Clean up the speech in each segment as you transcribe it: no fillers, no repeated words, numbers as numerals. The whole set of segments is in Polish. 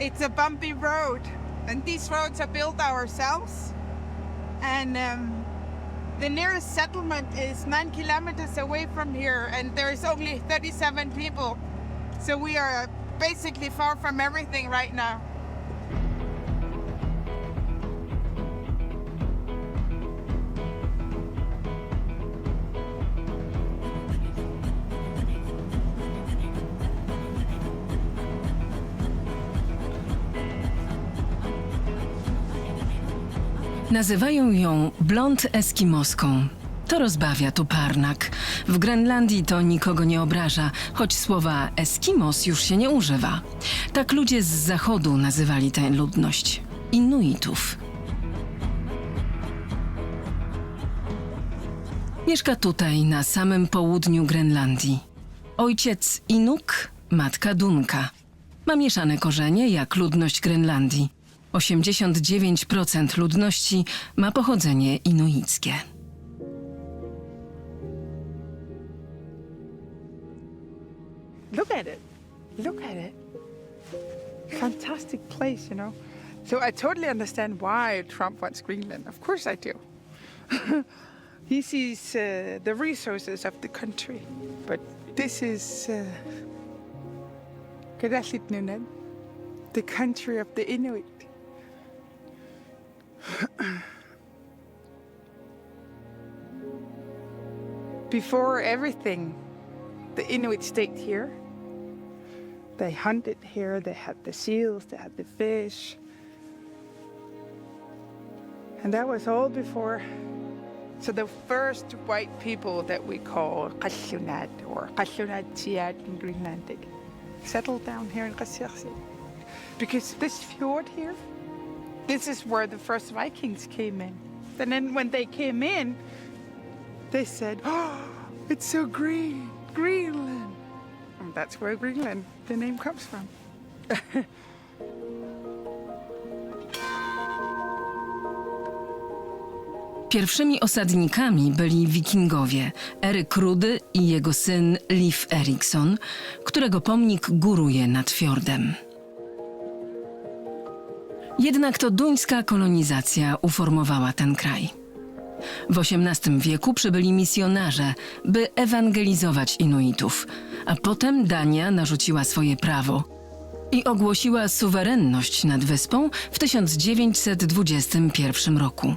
It's a bumpy road, and these roads are built ourselves. And the nearest settlement is 9 kilometers away from here, and there is only 37 people. So we are basically far from everything right now. Nazywają ją blond eskimoską. To rozbawia tu Parnak. W Grenlandii to nikogo nie obraża, choć słowa Eskimos już się nie używa. Tak ludzie z zachodu nazywali tę ludność. Inuitów. Mieszka tutaj, na samym południu Grenlandii. Ojciec Inuk, matka Dunka. Ma mieszane korzenie jak ludność Grenlandii. 89% ludności ma pochodzenie inuickie. Look at it. Look at it. Fantastic place, you know. So I totally understand why Trump wants Greenland. Of course I do. He sees the resources of the country. But this is the country of the Inuit. Before everything, the Inuit stayed here. They hunted here, they had the seals, they had the fish. And that was all before. So the first white people that we call Qashunat or Qashunatiat in Greenlandic settled down here in Qasirsi. Because this fjord here, this is where the first Vikings came in. And then when they came in, they said, "Oh, it's so green, Greenland." And that's where Greenland, the name comes from. Pierwszymi osadnikami byli wikingowie, Eryk Rudy i jego syn Leif Erikson, którego pomnik góruje nad fiordem. Jednak to duńska kolonizacja uformowała ten kraj. W XVIII wieku przybyli misjonarze, by ewangelizować Inuitów, a potem Dania narzuciła swoje prawo i ogłosiła suwerenność nad wyspą w 1921 roku.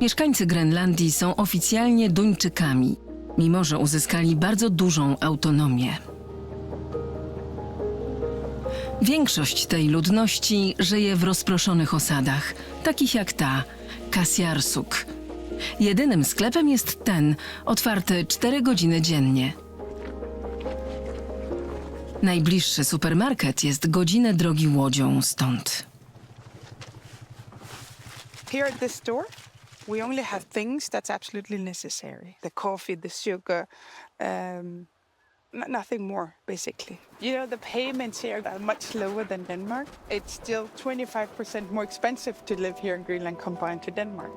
Mieszkańcy Grenlandii są oficjalnie Duńczykami, mimo że uzyskali bardzo dużą autonomię. Większość tej ludności żyje w rozproszonych osadach, takich jak ta, Kasiarsuk. Jedynym sklepem jest ten, otwarty 4 godziny dziennie. Najbliższy supermarket jest godzinę drogi łodzią stąd. Here at this store, we only have things that's absolutely necessary. The coffee, the sugar, nothing more, basically. You know, the payments here are much lower than Denmark. It's still 25% more expensive to live here in Greenland compared to Denmark.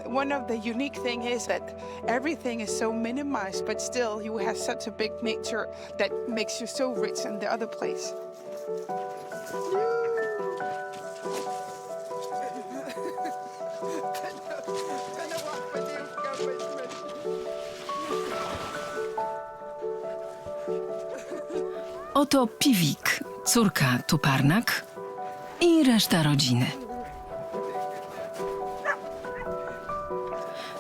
One of the unique things is that everything is so minimized, but still you have such a big nature that makes you so rich in the other place. Oto Piwik, córka Tuparnak i reszta rodziny.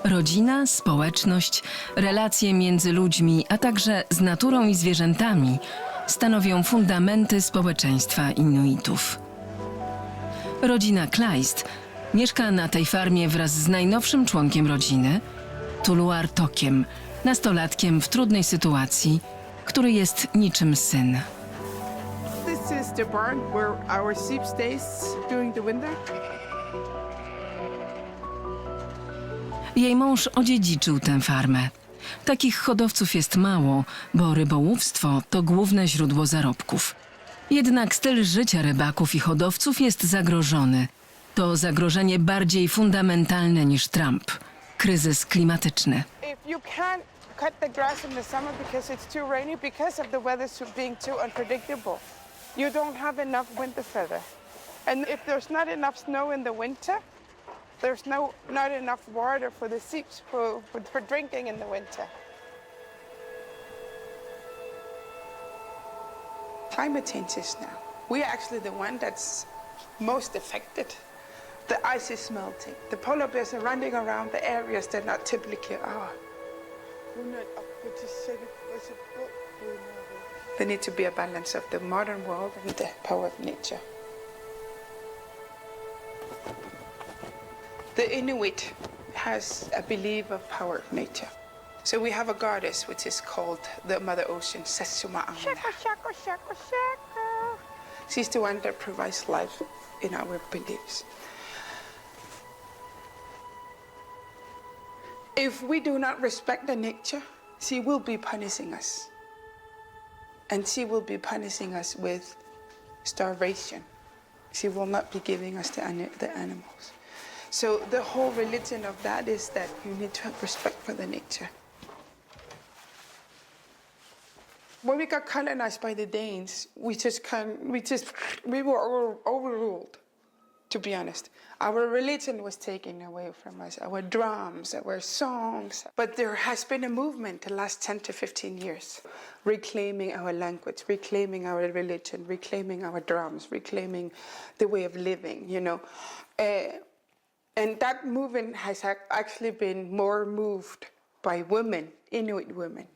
Rodzina, społeczność, relacje między ludźmi, a także z naturą i zwierzętami stanowią fundamenty społeczeństwa Inuitów. Rodzina Kleist mieszka na tej farmie wraz z najnowszym członkiem rodziny, Tuluartokiem, nastolatkiem w trudnej sytuacji, który jest niczym syn. This is the barn where our sheep stays during the winter. Jej mąż odziedziczył tę farmę. Takich hodowców jest mało, bo rybołówstwo to główne źródło zarobków. Jednak styl życia rybaków i hodowców jest zagrożony. To zagrożenie bardziej fundamentalne niż Trump. Kryzys klimatyczny. If you can't cut the grass in the summer because it's too rainy, because of the weather being too unpredictable, you don't have enough winter feather. And if there's not enough snow in the winter, there's not enough water for the sheep for drinking in the winter. Climate changes now. We are actually the one that's most affected. The ice is melting. The polar bears are running around the areas that not typically are. There needs to be a balance of the modern world and the power of nature. The Inuit has a belief of power of nature. So we have a goddess which is called the Mother Ocean, Sessumaangna. She's the one that provides life in our beliefs. If we do not respect the nature, she will be punishing us. And she will be punishing us with starvation. She will not be giving us the animals. So the whole religion of that is that you need to have respect for the nature. When we got colonized by the Danes, we were overruled, to be honest. Our religion was taken away from us, our drums, our songs. But there has been a movement the last 10 to 15 years, reclaiming our language, reclaiming our religion, reclaiming our drums, reclaiming the way of living, you know. And that movement has actually been more moved by women, Inuit women.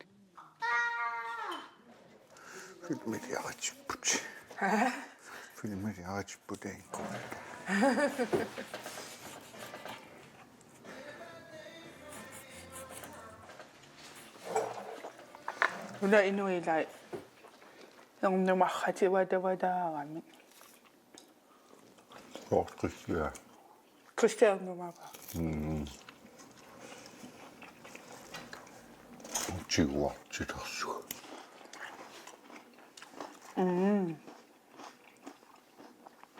Udah Inuit like yang numakati wada kami. Oh, Christian. Christian numaka. 지구와 지도수.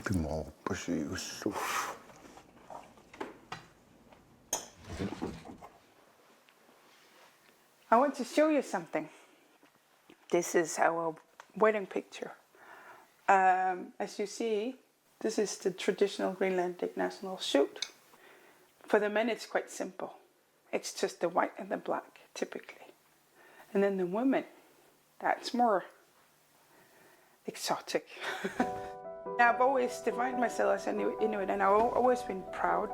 비모 버시 있어. I want to show you something. This is our wedding picture. As you see, this is the traditional Grenlandic national suit. For the men, it's quite simple. It's just the white and the black, typically. And then the women, that's more exotic. I've always defined myself as an Inuit, and I've always been proud.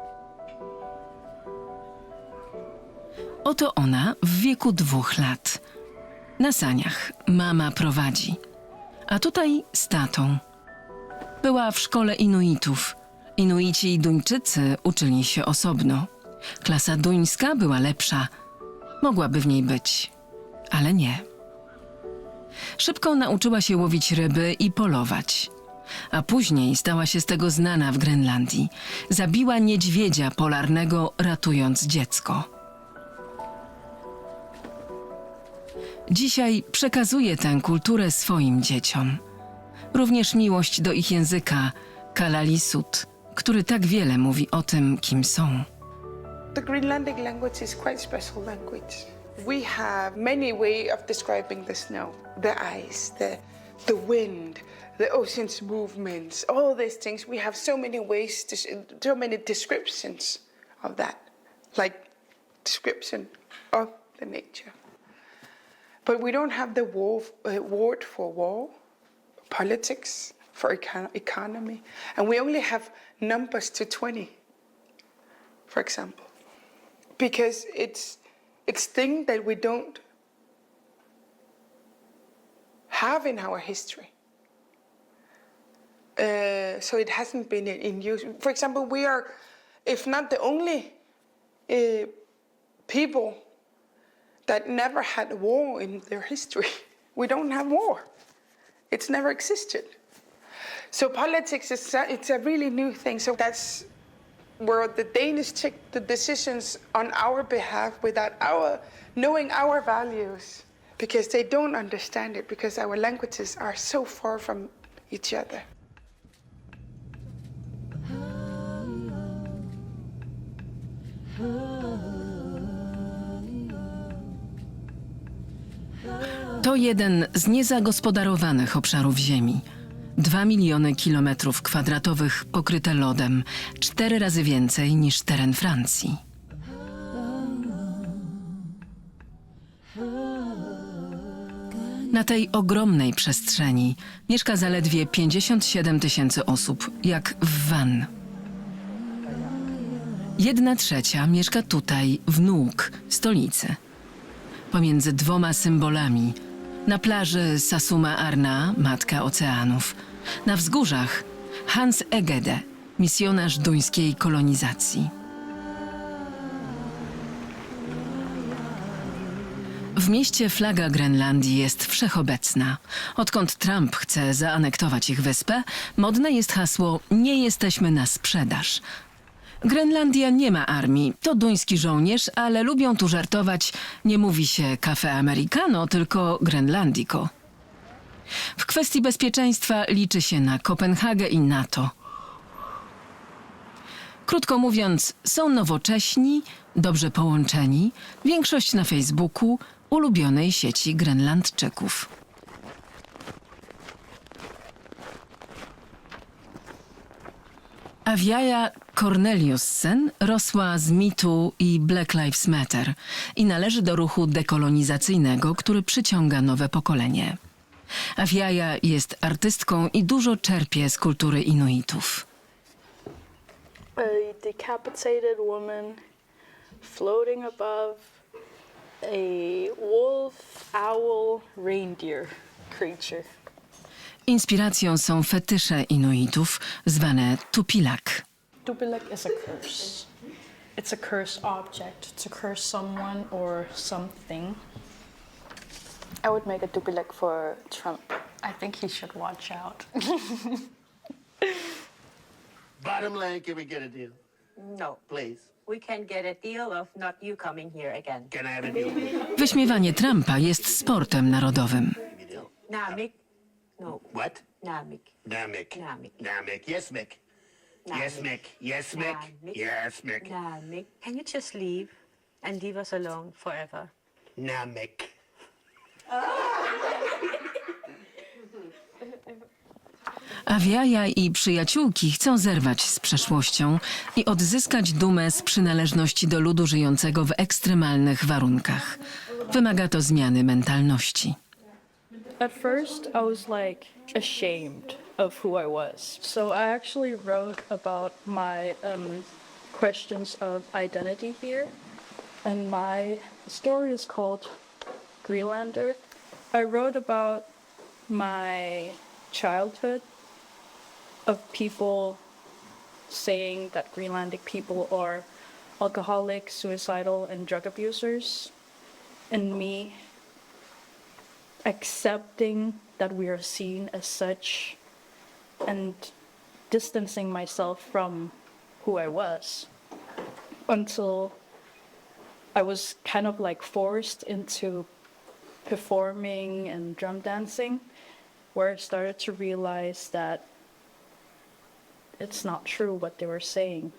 Oto ona w wieku 2 lat. Na saniach mama prowadzi, a tutaj z tatą. Była w szkole Inuitów. Inuici i Duńczycy uczyli się osobno. Klasa duńska była lepsza. Mogłaby w niej być, ale nie. Szybko nauczyła się łowić ryby i polować. A później stała się z tego znana w Grenlandii. Zabiła niedźwiedzia polarnego, ratując dziecko. Dzisiaj przekazuje tę kulturę swoim dzieciom. Również miłość do ich języka, kalalisut, który tak wiele mówi o tym, kim są. The Grenlandic language is quite special language. We have many ways of describing the snow, the ice, the wind, the ocean's movements, all these things. We have so many ways, so many descriptions of that, like description of the nature. But we don't have the word for war, politics, for economy, and we only have numbers to 20, for example, because it's things that we don't have in our history. So it hasn't been in use. For example, we are, if not the only people that never had war in their history. We don't have war. It's never existed. So politics it's a really new thing. So that's where the Danish take the decisions on our behalf without knowing our values, because they don't understand it, because our languages are so far from each other. To jeden z niezagospodarowanych obszarów ziemi. 2 miliony kilometrów kwadratowych pokryte lodem, 4 razy więcej niż teren Francji. Na tej ogromnej przestrzeni mieszka zaledwie 57 000 osób, jak w Van. 1/3 mieszka tutaj, w Nuuk, stolicy. Pomiędzy dwoma symbolami. Na plaży Sasuma Arna, matka oceanów. Na wzgórzach Hans Egede, misjonarz duńskiej kolonizacji. W mieście flaga Grenlandii jest wszechobecna. Odkąd Trump chce zaanektować ich wyspę, modne jest hasło „Nie jesteśmy na sprzedaż”. Grenlandia nie ma armii, to duński żołnierz, ale lubią tu żartować, nie mówi się cafe americano, tylko Grenlandico. W kwestii bezpieczeństwa liczy się na Kopenhagę i NATO. Krótko mówiąc, są nowocześni, dobrze połączeni, większość na Facebooku, ulubionej sieci Grenlandczyków. Aviaja Corneliussen rosła z mitu i Black Lives Matter i należy do ruchu dekolonizacyjnego, który przyciąga nowe pokolenie. Aviaja jest artystką i dużo czerpie z kultury Inuitów. A decapitated woman floating above a wolf, owl, reindeer creature. Inspiracją są fetysze Inuitów zwane tupilak. Tupilak is a curse. It's a curse object to curse someone or something. I would make a tupilak for Trump. I think he should watch out. Bottom line, can we get a deal? No, Please. we can get a deal of not you coming here again. Can I have a deal? Wyśmiewanie Trumpa jest sportem narodowym. Give me a deal. Namik? No, What? Namik. Namek. Namik. Namek. Yes, Mick. Yes, Mick. Yes, Mick. Namik. Yes, Mick. Namik. Can you just leave and leave us alone forever? Namek. Aviaja i przyjaciółki chcą zerwać z przeszłością i odzyskać dumę z przynależności do ludu żyjącego w ekstremalnych warunkach. Wymaga to zmiany mentalności. At first, I was like ashamed of who I was. So I actually wrote about my questions of identity here. And my story is called Greenlander. I wrote about my childhood of people saying that Greenlandic people are alcoholic, suicidal, and drug abusers. And me accepting that we are seen as such and distancing myself from who I was until I was kind of like forced into performing and drum dancing, where I started to realize that it's not true what they were saying.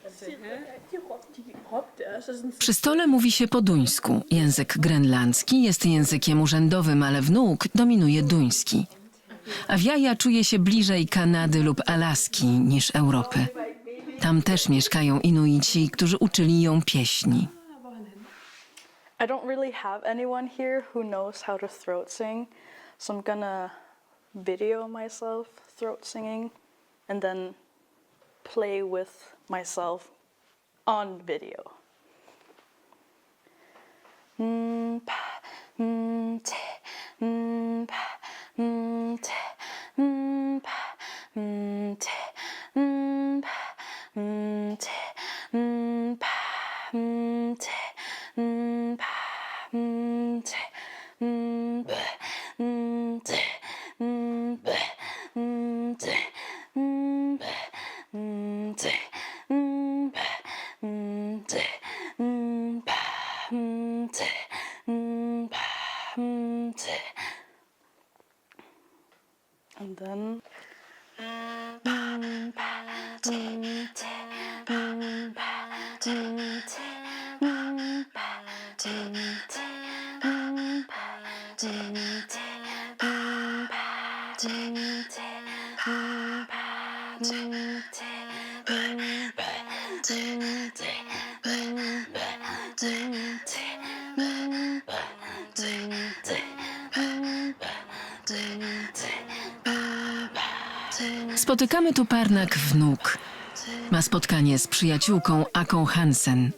Przy stole mówi się po duńsku. Język grenlandzki jest językiem urzędowym, ale w Nuuk dominuje duński. Aviaja czuje się bliżej Kanady lub Alaski niż Europy. Tam też mieszkają Inuici, którzy uczyli ją pieśni. I don't really have anyone here who knows how to throat sing, so I'm gonna video myself throat singing and then play with myself on video. And then Spotykamy tu Parnak wnuk. Ma spotkanie z przyjaciółką Aką Hansen.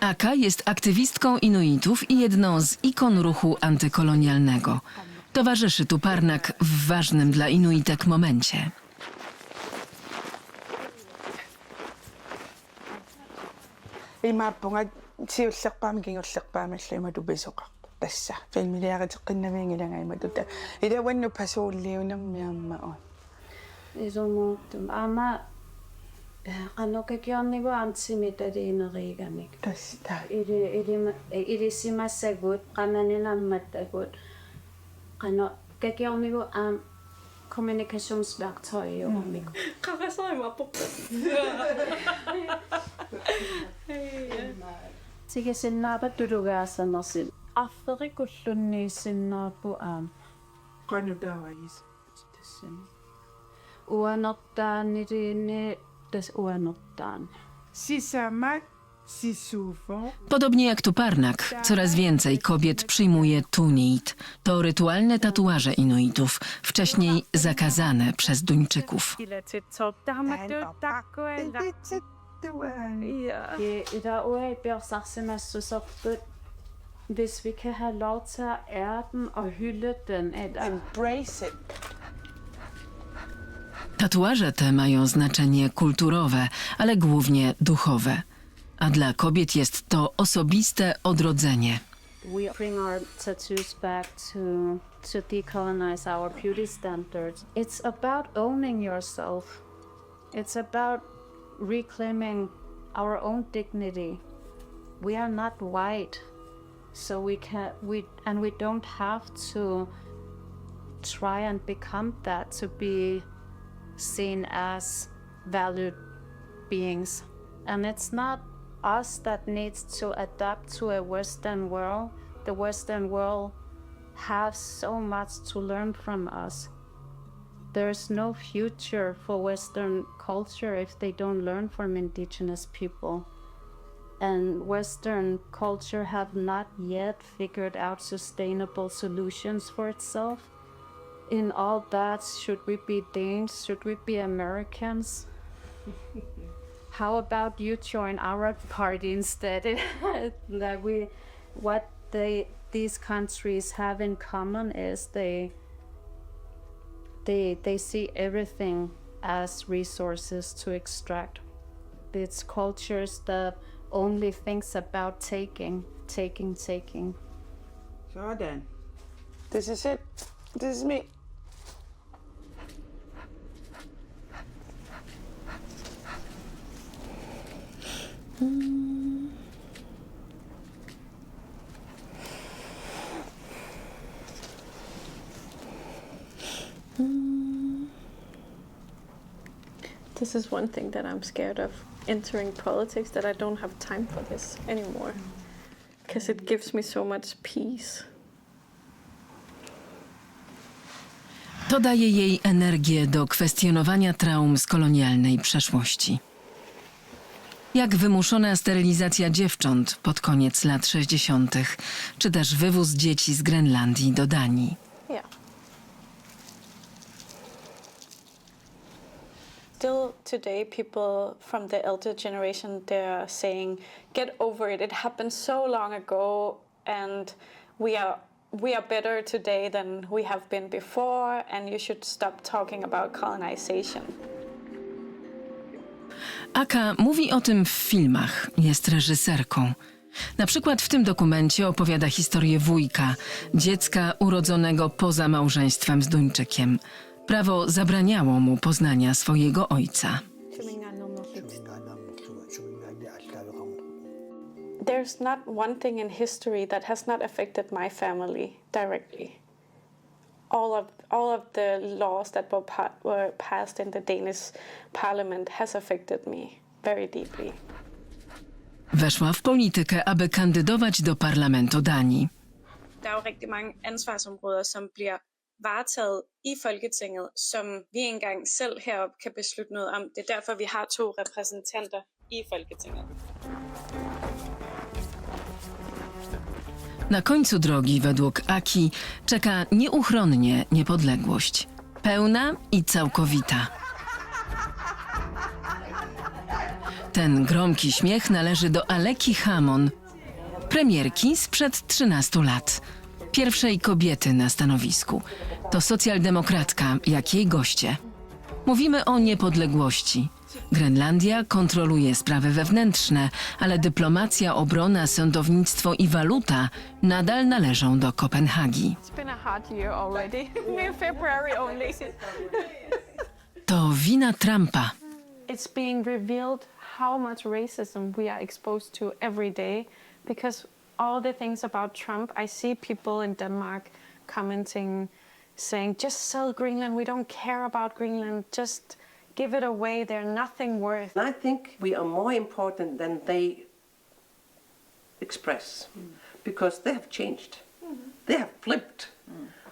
Aka jest aktywistką Inuitów i jedną z ikon ruchu antykolonialnego. Towarzyszy tu Parnak w ważnym dla Inuitek momencie. Imaapunga siullerpaami kingullerpaami allimadubisuqa tassa filmiliaqatiqqinnaviingilangaimatuta ilawannu pasuulliunammiamma isumuuttum ama qanokakiornigu antimitaliineriiganik tasta ilisimassagut qananilammattakut qano kakiornigu kommunikationsværktøjumik Tigasinnaapatulugaassanersil arferikullunnniissinnaappu qanutaawais tassan uanertaanniliinni tas uanertaan sisamat sisuufo. Podobnie jak tu Parnak, coraz więcej kobiet przyjmuje tuniit. To rytualne tatuaże Inuitów, wcześniej zakazane przez Duńczyków. Hvis vi kan have lov til at ære den og hylde den, Embrace it. Tatuaże te mają znaczenie kulturowe, ale głównie duchowe. A dla kobiet jest to osobiste odrodzenie. we bring our tattoos back to decolonize our beauty standards. It's about owning yourself. It's about reclaiming our own dignity. We are not white, so we don't have to try and become that to be seen as valued beings. And it's not us that needs to adapt to a Western world. The Western world has so much to learn from us. There's no future for Western culture if they don't learn from indigenous people. And Western culture have not yet figured out sustainable solutions for itself. In all that, should we be Danes? Should we be Americans? How about you join our party instead? These countries have in common is they see everything as resources to extract. It's cultures that only thinks about taking. So then, this is it. This is me. This is one thing that I'm scared of, entering politics, that I don't have time for this anymore. Because it gives me so much peace. To daje jej energię do kwestionowania traum z kolonialnej przeszłości. Jak wymuszona sterylizacja dziewcząt pod koniec lat 60., czy też wywóz dzieci z Grenlandii do Danii. Yeah. Still today, people from the elder generation, they're saying, get over it. It happened so long ago, and we are better today than we have been before, and you should stop talking about colonization. Aka mówi o tym w filmach, jest reżyserką. Na przykład w tym dokumencie opowiada historię wujka, dziecka urodzonego poza małżeństwem z Duńczykiem. Prawo zabraniało mu poznania swojego ojca. There's not one thing in history that has not affected my family directly. All of the laws that were passed in the Danish parliament has affected me very deeply. Weszła w politykę, aby kandydować do parlamentu Danii. Der er jo rigtig mange ansvarsområder, som bliver varetaget i Folketinget, som vi ikke engang selv heroppe kan beslutte noget om. Det er derfor, vi har 2 repræsentanter i Folketinget. Na końcu drogi według Aki czeka nieuchronnie niepodległość. Pełna i całkowita. Ten gromki śmiech należy do Aleki Hamon, premierki sprzed 13 lat. Pierwszej kobiety na stanowisku. To socjaldemokratka, jak jej goście. Mówimy o niepodległości. Grenlandia kontroluje sprawy wewnętrzne, ale dyplomacja, obrona, sądownictwo i waluta nadal należą do Kopenhagi. To wina Trumpa. It's being revealed how much racism we are exposed to every day because all the things about Trump, I see people in Denmark commenting, saying, just sell Greenland, we don't care about Greenland, just give it away, they're nothing worth. I think we are more important than they express because they have changed. They have flipped.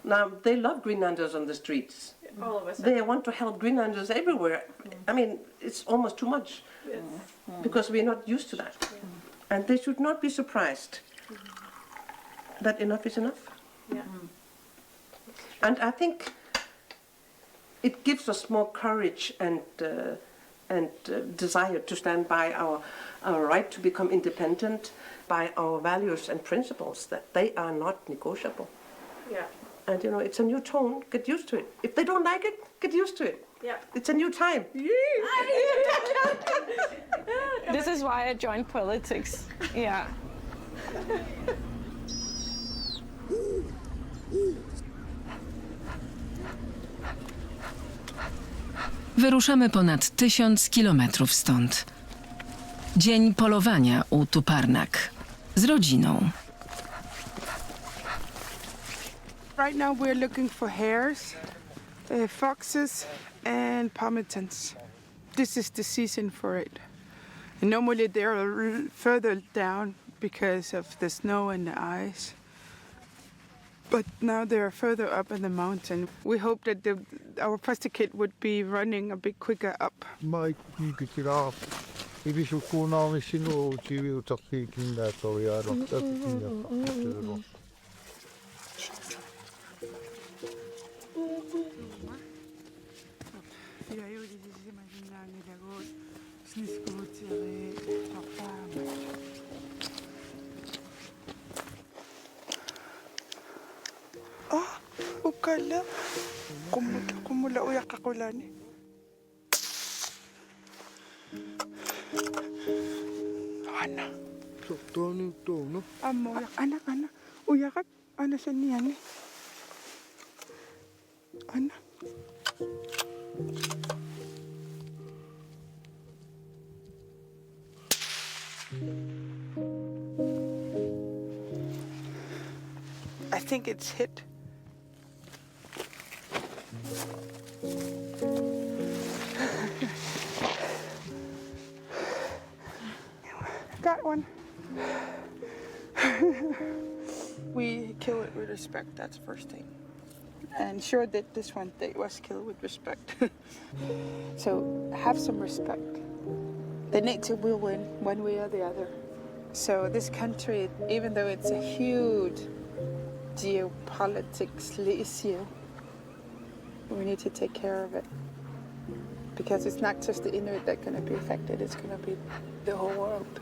Now, they love Greenlanders on the streets. All of us. They want to help Greenlanders everywhere. I mean, it's almost too much because we're not used to that. And they should not be surprised that enough is enough. And I think it gives us more courage and desire to stand by our right to become independent, by our values and principles, that they are not negotiable. Yeah. And you know, it's a new tone, get used to it. If they don't like it, get used to it. Yeah. It's a new time. This is why I joined politics. Yeah. Wyruszamy ponad 1000 kilometrów stąd. Dzień polowania u Tuparnak. Z rodziną. Right now we're looking for hares, foxes and ptarmigans. This is the season for it. And normally they're further down because of the snow and the ice. But now they're further up in the mountain. We hope that our foster kid would be running a bit quicker up. Ukala. Kumula uyak ako lani. Ana. no? Amo uyak. Anak. Uyak. Ano siya niyan eh. Ana. I think it's hit. Got one. We kill it with respect, that's the first thing. And sure that this one they was killed with respect. So have some respect. The nature will win one way or the other. So this country, even though it's a huge geopolitics issue, we need to take care of it. Because it's not just the Inuit that's going to be affected, it's going to be the whole world.